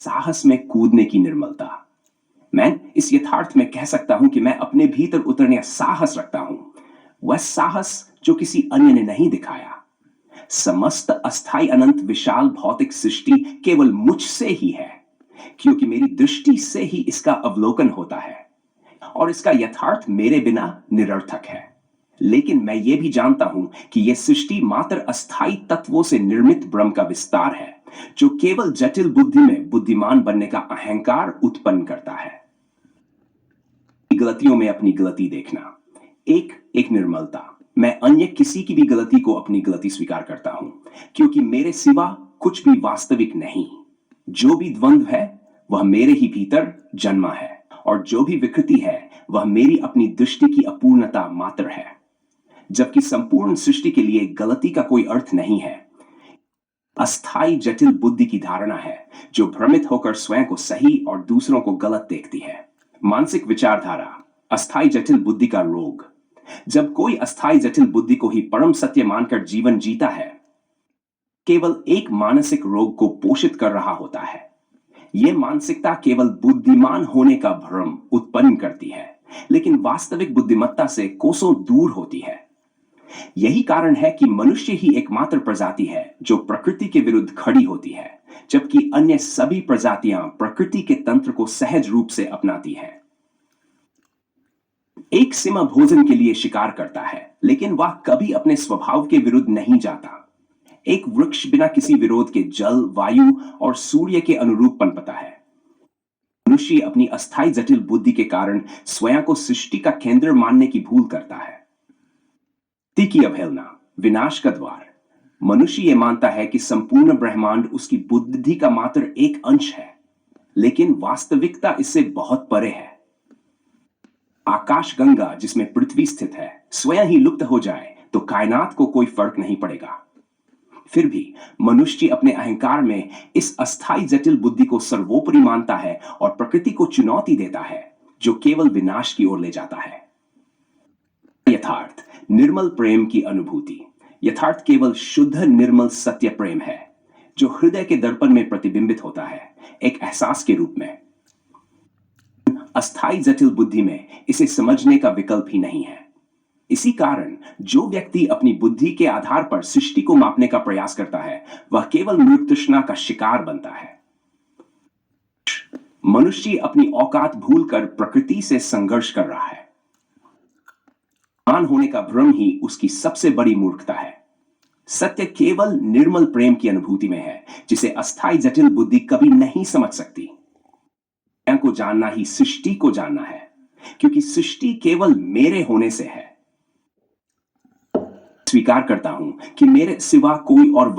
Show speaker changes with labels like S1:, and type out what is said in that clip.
S1: साहस में कूदने की निर्मलता। मैं इस यथार्थ में कह सकता हूं कि मैं अपने भीतर उतरने का साहस रखता हूं, वह साहस जो किसी अन्य ने नहीं दिखाया। समस्त अस्थाई अनंत विशाल भौतिक सृष्टि केवल मुझसे ही है, क्योंकि मेरी दृष्टि से ही इसका अवलोकन होता है और इसका यथार्थ मेरे बिना निरर्थक है। लेकिन मैं यह भी जानता हूं कि यह सृष्टि मात्र अस्थाई तत्वों से निर्मित ब्रह्म का विस्तार है, जो केवल जटिल बुद्धि में बुद्धिमान बनने का अहंकार उत्पन्न करता है। गलतियों में अपनी गलती देखना, एक एक निर्मलता। मैं अन्य किसी की भी गलती को अपनी गलती स्वीकार करता हूं, क्योंकि मेरे सिवा कुछ भी वास्तविक नहीं। जो भी द्वंद्व है वह मेरे ही भीतर जन्मा है, और जो भी विकृति है वह मेरी अपनी दृष्टि की अपूर्णता मात्र है। जबकि संपूर्ण सृष्टि के लिए गलती का कोई अर्थ नहीं है। अस्थाई जटिल बुद्धि की धारणा है जो भ्रमित होकर स्वयं को सही और दूसरों को गलत देखती है। मानसिक विचारधारा, अस्थाई जटिल बुद्धि का रोग। जब कोई अस्थाई जटिल बुद्धि को ही परम सत्य मानकर जीवन जीता है, केवल एक मानसिक रोग को पोषित कर रहा होता है। यह मानसिकता केवल बुद्धिमान होने का भ्रम उत्पन्न करती है, लेकिन वास्तविक बुद्धिमत्ता से कोसों दूर होती है। यही कारण है कि मनुष्य ही एकमात्र प्रजाति है जो प्रकृति के विरुद्ध खड़ी होती है, जबकि अन्य सभी प्रजातियां प्रकृति के तंत्र को सहज रूप से अपनाती हैं। एक सिमा भोजन के लिए शिकार करता है, लेकिन वह कभी अपने स्वभाव के विरुद्ध नहीं जाता। एक वृक्ष बिना किसी विरोध के जल, वायु और सूर्य के अनुरूप पनपता है। मनुष्य अपनी अस्थाई जटिल बुद्धि के कारण स्वयं को सृष्टि का केंद्र मानने की भूल करता है। की अवहेलना, विनाश का द्वार। मनुष्य यह मानता है कि संपूर्ण ब्रह्मांड उसकी बुद्धि का मात्र एक अंश है, लेकिन वास्तविकता इससे बहुत परे है। आकाशगंगा जिसमें पृथ्वी स्थित है स्वयं ही लुप्त हो जाए तो कायनात को कोई फर्क नहीं पड़ेगा। फिर भी मनुष्य अपने अहंकार में इस अस्थाई जटिल बुद्धि को सर्वोपरि मानता है और प्रकृति को चुनौती देता है, जो केवल विनाश की ओर ले जाता है। यथार्थ निर्मल प्रेम की अनुभूति। यथार्थ केवल शुद्ध निर्मल सत्य प्रेम है, जो हृदय के दर्पण में प्रतिबिंबित होता है, एक एहसास के रूप में। अस्थाई जटिल बुद्धि में इसे समझने का विकल्प ही नहीं है। इसी कारण जो व्यक्ति अपनी बुद्धि के आधार पर सृष्टि को मापने का प्रयास करता है, वह केवल मृग तृष्णा का शिकार बनता है। मनुष्य अपनी औकात भूलकर प्रकृति से संघर्ष कर रहा है। मान होने का भ्रम ही उसकी सबसे बड़ी मूर्खता है। सत्य केवल निर्मल प्रेम की अनुभूति में है, जिसे अस्थाई जटिल बुद्धि कभी नहीं समझ सकती। को जानना ही सृष्टि को जानना है, क्योंकि सृष्टि केवल मेरे होने से है। स्वीकार करता हूं कि मेरे सिवा कोई और